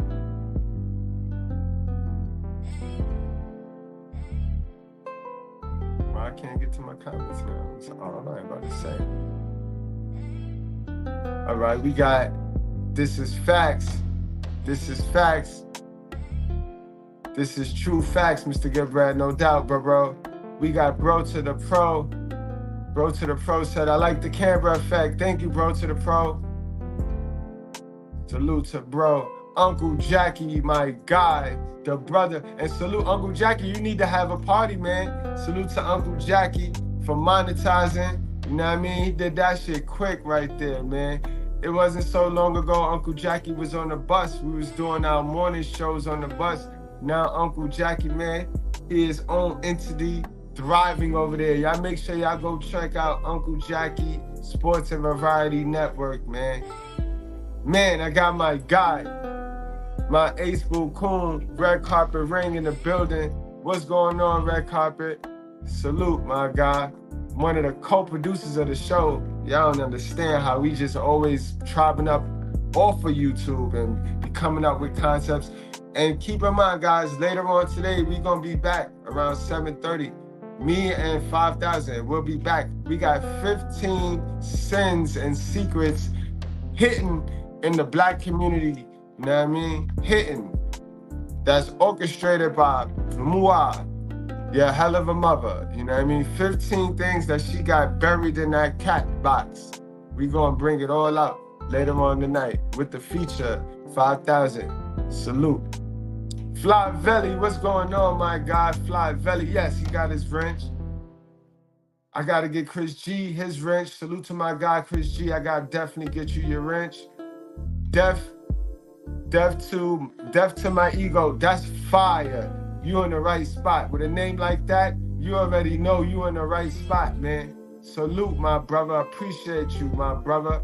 Well, I can't get to my comments now. That's all I'm about to say. All right, we got This Is Facts. This is Facts. This is true facts, Mr. Gilbrad, no doubt, bro. We got Bro to the Pro. Bro to the Pro said, I like the camera effect. Thank you, Bro to the Pro. Salute to Bro. Uncle Jackie, my guy, the brother. And salute Uncle Jackie, you need to have a party, man. Salute to Uncle Jackie for monetizing. You know what I mean? He did that shit quick right there, man. It wasn't so long ago Uncle Jackie was on the bus. We was doing our morning shows on the bus. Now Uncle Jackie, man, he is own entity, thriving over there. Y'all make sure y'all go check out Uncle Jackie Sports and Variety Network, man. Man, I got my guy, my Ace Boo Coon, Red Carpet Ring in the building. What's going on, Red Carpet? Salute, my guy. One of the co-producers of the show. Y'all don't understand how we just always trobbing up off of YouTube and be coming up with concepts. And keep in mind, guys, later on today, we're going to be back around 7:30 Me and 5,000. We'll be back. We got 15 sins and secrets hidden in the black community. You know what I mean? Hidden. That's orchestrated by Mua, your hell of a mother. You know what I mean? 15 things that she got buried in that cat box. We gonna bring it all out later on tonight with the feature 5,000. Salute. Fly Velli, what's going on, my guy? Fly Velli, yes, he got his wrench. I gotta get Chris G his wrench. Salute to my guy, Chris G. I gotta definitely get you your wrench. Deaf to my ego. That's fire. You in the right spot. With a name like that, you already know you in the right spot, man. Salute, my brother. Appreciate you, my brother.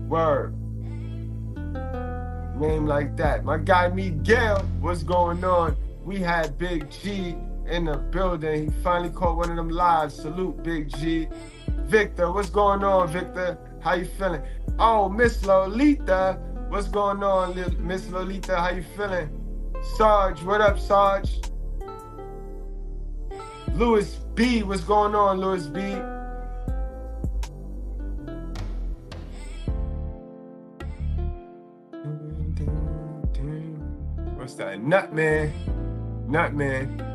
Word. Name like that. My guy Miguel, what's going on? We had Big G in the building. He finally caught one of them lives. Salute, Big G. Victor, what's going on, Victor? How you feeling? Oh, Miss Lolita, what's going on, Miss Lolita? How you feeling? Sarge, what up, Sarge? Louis B, what's going on, Louis B? What's that? Nutman. Nutman.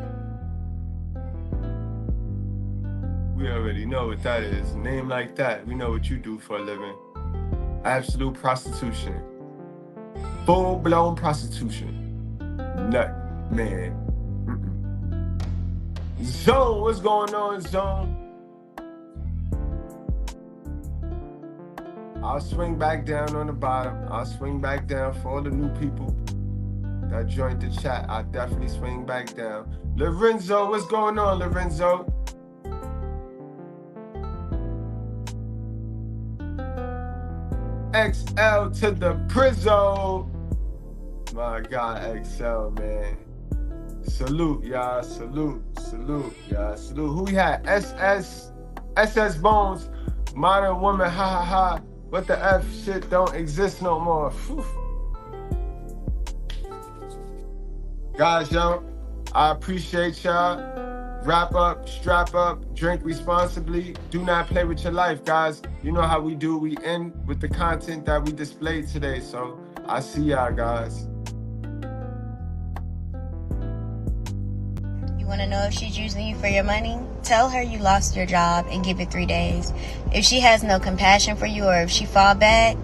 We already know what that is. Name like that. We know what you do for a living. Absolute prostitution. Full-blown prostitution. Nutman. Zone, what's going on, Zone? I'll swing back down on the bottom. I'll swing back down for all the new people that joined the chat. I'll definitely swing back down. Lorenzo, what's going on, Lorenzo? XL to the Prizzo. My God, XL, man. Salute, y'all. Salute, y'all. Salute. Who we had? SS Bones. Modern Woman, ha ha ha. What the F shit don't exist no more. Whew. Guys, yo, I appreciate y'all. Wrap up, strap up, drink responsibly. Do not play with your life, guys. You know how we do. We end with the content that we displayed today. So I see y'all, guys. You want to know if she's using you for your money? Tell her you lost your job and give it 3 days. If she has no compassion for you or if she fall back,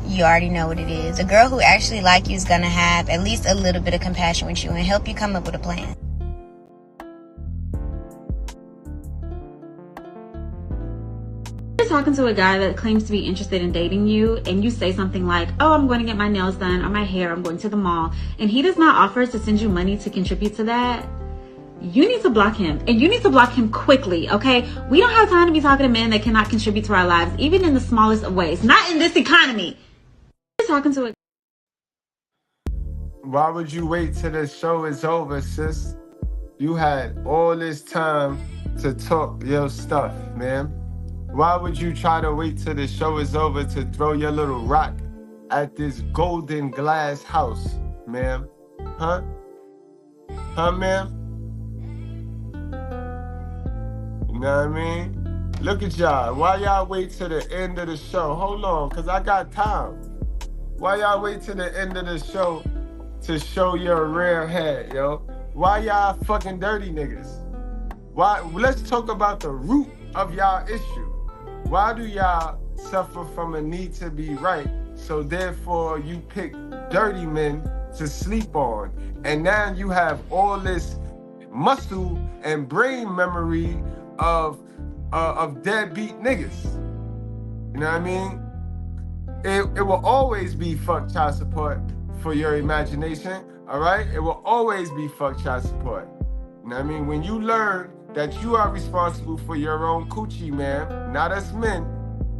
you already know what it is. A girl who actually like you is going to have at least a little bit of compassion with you and help you come up with a plan. You're talking to a guy that claims to be interested in dating you and you say something like, oh, I'm going to get my nails done or my hair, I'm going to the mall, and he does not offer to send you money to contribute to that. You need to block him, and you need to block him quickly, okay? We don't have time to be talking to men that cannot contribute to our lives, even in the smallest of ways. Not in this economy. You're talking to a... Why would you wait till the show is over, sis? You had all this time to talk your stuff, man. Why would you try to wait till the show is over to throw your little rock at this golden glass house, ma'am? Huh? Huh, ma'am? You know what I mean? Look at y'all. Why y'all wait till the end of the show? Hold on, because I got time. Why y'all wait till the end of the show to show your rear head, yo? Why y'all fucking dirty niggas? Why? Let's talk about the root of y'all issue. Why do y'all suffer from a need to be right? So therefore you pick dirty men to sleep on. And now you have all this muscle and brain memory of deadbeat niggas. You know what I mean? It will always be fuck child support for your imagination, all right? It will always be fuck child support. You know what I mean? When you learn that you are responsible for your own coochie, man, not us men,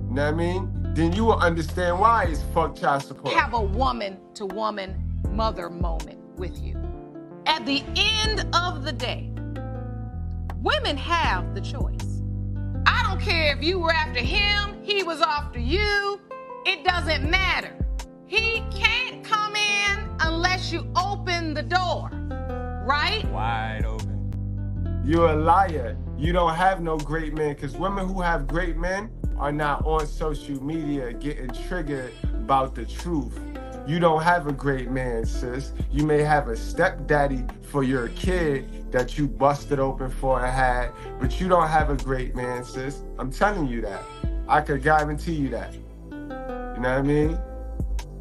you know what I mean? Then you will understand why it's fuck child support. Have a woman-to-woman mother moment with you. At the end of the day, women have the choice. I don't care if you were after him, he was after you, it doesn't matter. He can't come in unless you open the door. right? Wide open. You're a liar. You don't have no great men, because women who have great men are not on social media getting triggered about the truth. You don't have a great man, sis. You may have a stepdaddy for your kid that you busted open for and had, but you don't have a great man, sis. I'm telling you that. I could guarantee you that. You know what I mean?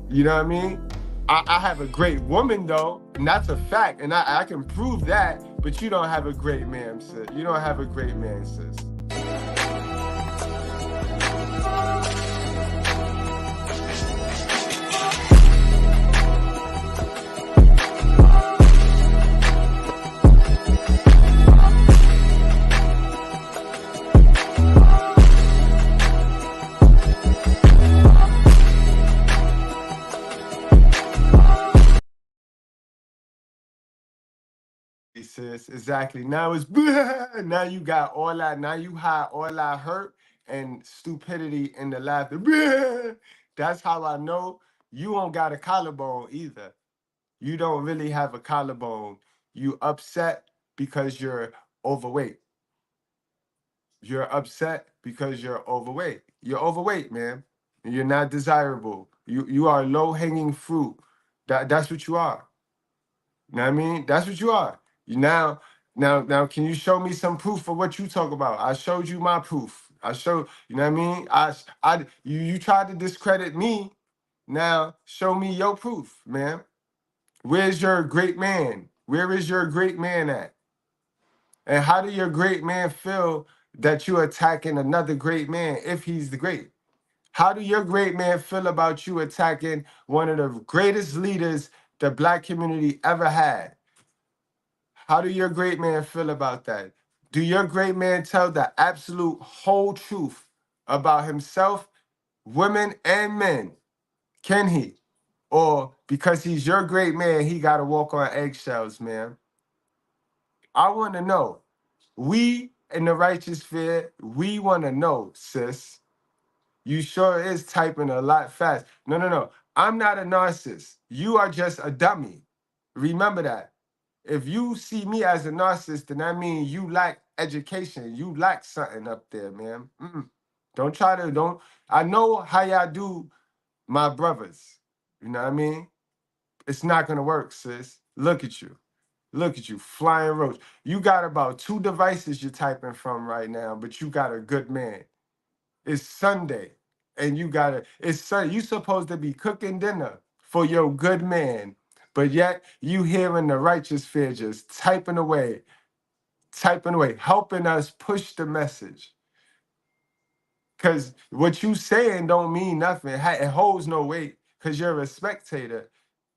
You know what I mean? I have a great woman, though, and that's a fact, and I can prove that, but you don't have a great man, sis. You don't have a great man, sis. Sis, exactly. Now it's now you got all that. Now you had all that hurt and stupidity in the laughter. That's how I know you don't got a collarbone either. You don't really have a collarbone. You upset because you're overweight. You're upset because you're overweight. You're overweight, man. You're not desirable. You are low hanging fruit. That's what you are. You know what I mean? That's what you are. You now, can you show me some proof of what you talk about? I showed you my proof. I showed, you know what I mean? You tried to discredit me. Now show me your proof, man. Where's your great man? Where is your great man at? And how do your great man feel that you're attacking another great man if he's the great? How do your great man feel about you attacking one of the greatest leaders the Black community ever had? How do your great man feel about that? Do your great man tell the absolute whole truth about himself, women, and men? Can he? Or because he's your great man, he got to walk on eggshells, man? I want to know. We in the righteous fear, we want to know, sis. You sure is typing a lot fast. No. I'm not a narcissist. You are just a dummy. Remember that. If you see me as a narcissist, then that means you lack education. You lack something up there, man. Don't. I know how y'all do, my brothers. You know what I mean? It's not going to work, sis. Look at you. Look at you, flying roach. You got about 2 devices you're typing from right now, but you got a good man. It's Sunday, and it's Sunday. You supposed to be cooking dinner for your good man, but yet you here in the righteous fear just typing away, helping us push the message. Because what you saying don't mean nothing. It holds no weight because you're a spectator.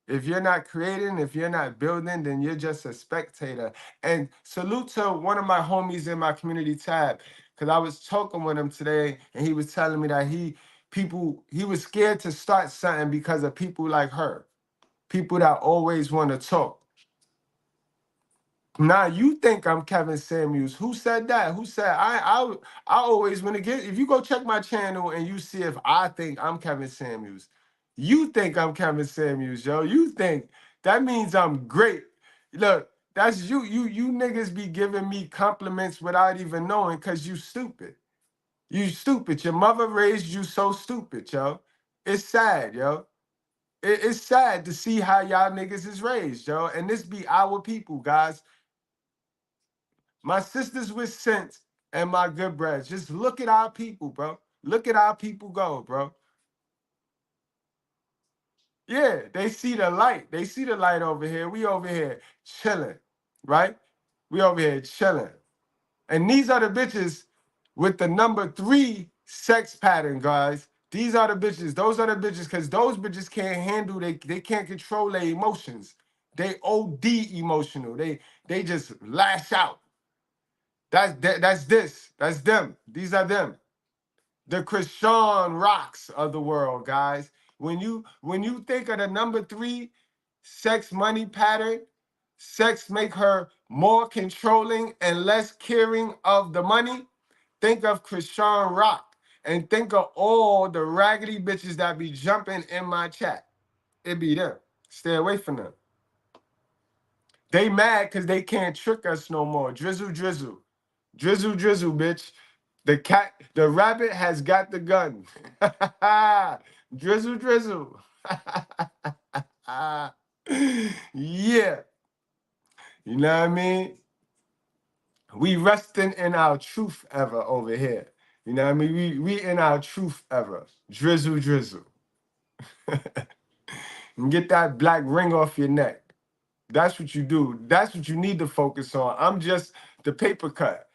If you're not creating, if you're not building, then you're just a spectator. And salute to one of my homies in my community tab, because I was talking with him today, and he was telling me that he was scared to start something because of people like her, people that always want to talk. Now you think I'm Kevin Samuels. Who said that? Who said I always want to get, if you go check my channel and you see if I think I'm Kevin Samuels. You think I'm Kevin Samuels, yo. You think that means I'm great. Look, that's you niggas be giving me compliments without even knowing because you stupid. You stupid. Your mother raised you so stupid, yo. It's sad, yo. It's sad to see how y'all niggas is raised, yo. And this be our people, guys. My sisters with sense and my good breads. Just look at our people, bro. Look at our people go, bro. Yeah, they see the light. They see the light over here. We over here chilling, right? We over here chilling. And these are the bitches with the number 3 sex pattern, guys. These are the bitches. Those are the bitches, because those bitches can't handle, they can't control their emotions. They OD emotional. They just lash out. That's them. These are them. The Krishan Rocks of the world, guys. When you think of the number 3 sex money pattern, sex make her more controlling and less caring of the money. Think of Krishan Rock and think of all the raggedy bitches that be jumping in my chat. It be them. Stay away from them. They mad because they can't trick us no more. Drizzle, drizzle. Drizzle, drizzle, bitch. The rabbit has got the gun. Drizzle, drizzle. Yeah. You know what I mean? We resting in our truth ever over here. You know what I mean? We in our truth ever. Drizzle, drizzle. And get that black ring off your neck. That's what you do. That's what you need to focus on. I'm just the paper cut.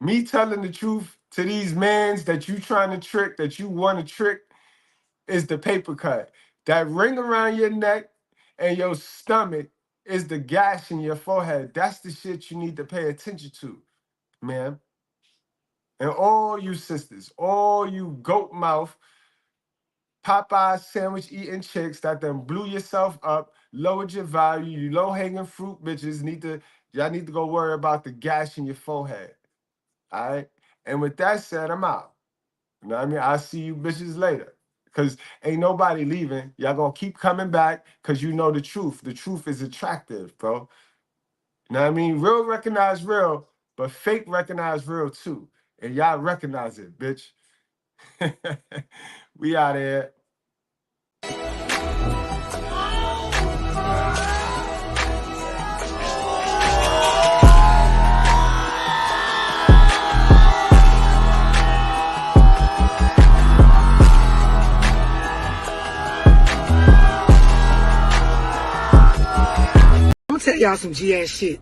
Me telling the truth to these mans that you trying to trick, that you want to trick, is the paper cut. That ring around your neck and your stomach is the gash in your forehead. That's the shit you need to pay attention to, man. And all you sisters, all you goat mouth, Popeye sandwich eating chicks that done blew yourself up, lowered your value, you low hanging fruit bitches y'all need to go worry about the gash in your forehead. All right. And with that said, I'm out. You know what I mean? I'll see you bitches later. Because ain't nobody leaving. Y'all gonna keep coming back because you know the truth. The truth is attractive, bro. You know what I mean? Real recognize real, but fake recognize real too. And y'all recognize it, bitch. We out here. I'm gonna tell y'all some G-ass shit.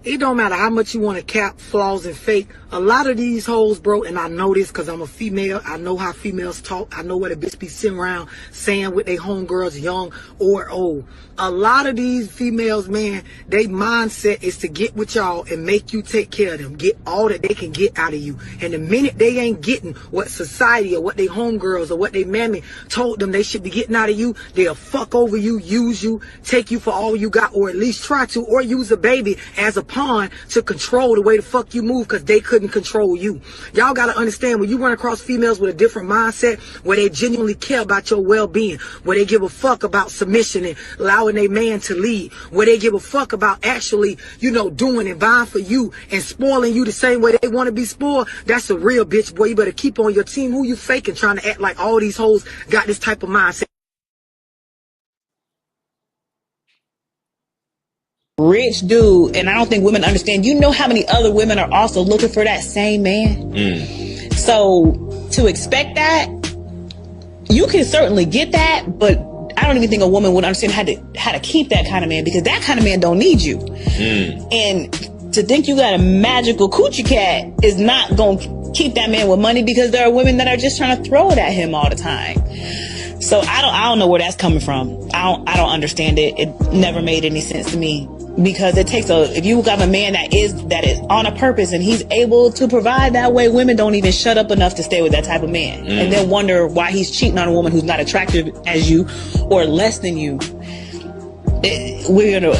It don't matter how much you want to cap, flaws, and fake. A lot of these hoes, bro, and I know this because I'm a female. I know how females talk. I know what a bitch be sitting around saying with their homegirls, young or old. A lot of these females, man, their mindset is to get with y'all and make you take care of them. Get all that they can get out of you. And the minute they ain't getting what society or what they homegirls or what they mammy told them they should be getting out of you, they'll fuck over you, use you, take you for all you got, or at least try to, or use a baby as a pawn to control the way the fuck you move because they couldn't control you. Y'all gotta understand, when you run across females with a different mindset, where they genuinely care about your well-being, where they give a fuck about submission and allowing their man to lead, where they give a fuck about actually, you know, doing and buying for you and spoiling you the same way they want to be spoiled, that's a real bitch, boy. You better keep on your team. Who you faking trying to act like all these hoes got this type of mindset? Rich dude, and I don't think women understand, you know how many other women are also looking for that same man? So to expect that, you can certainly get that, but I don't even think a woman would understand how to keep that kind of man, because that kind of man don't need you. And to think you got a magical coochie cat is not going to keep that man with money, because there are women that are just trying to throw it at him all the time. So I don't know where that's coming from. I don't understand it. It never made any sense to me, because it takes if you got a man that is on a purpose and he's able to provide that way, women don't even shut up enough to stay with that type of man, and then wonder why he's cheating on a woman who's not attractive as you or less than you. We're in a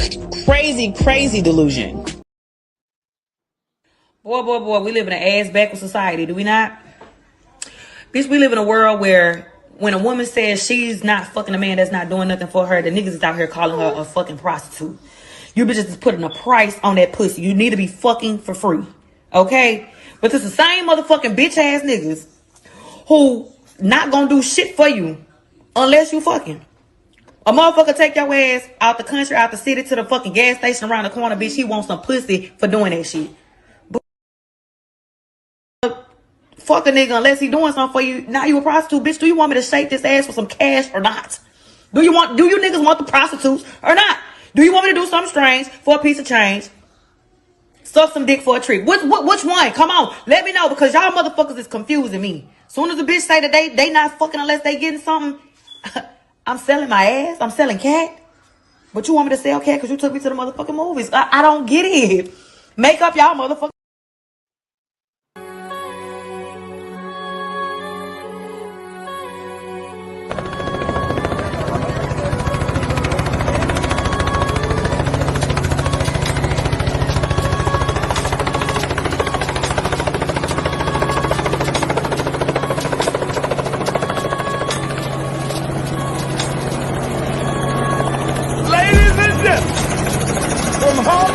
crazy delusion. Boy, we live in an ass backward society, do we not? Bitch, we live in a world where when a woman says she's not fucking a man that's not doing nothing for her, the niggas is out here calling her a fucking prostitute. You bitches is putting a price on that pussy. You need to be fucking for free. Okay? But it's the same motherfucking bitch ass niggas who not gonna do shit for you unless you fucking. A motherfucker take your ass out the country, out the city, to the fucking gas station around the corner, bitch. He wants some pussy for doing that shit. Fuck a nigga unless he doing something for you. Now you a prostitute, bitch. Do you want me to shake this ass for some cash or not? Do you niggas want the prostitutes or not? Do you want me to do something strange for a piece of change? Suck some dick for a treat. Which one? Come on, let me know, because y'all motherfuckers is confusing me. Soon as a bitch say that they not fucking unless they getting something, I'm selling my ass. I'm selling cat. But you want me to sell cat because you took me to the motherfucking movies? I don't get it. Make up y'all motherfuckers. From home.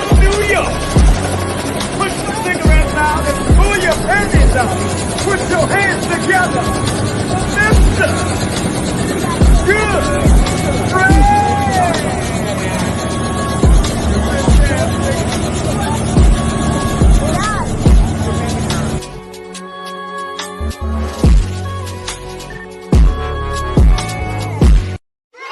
now. Put your hands together. Lift up. Good. Right.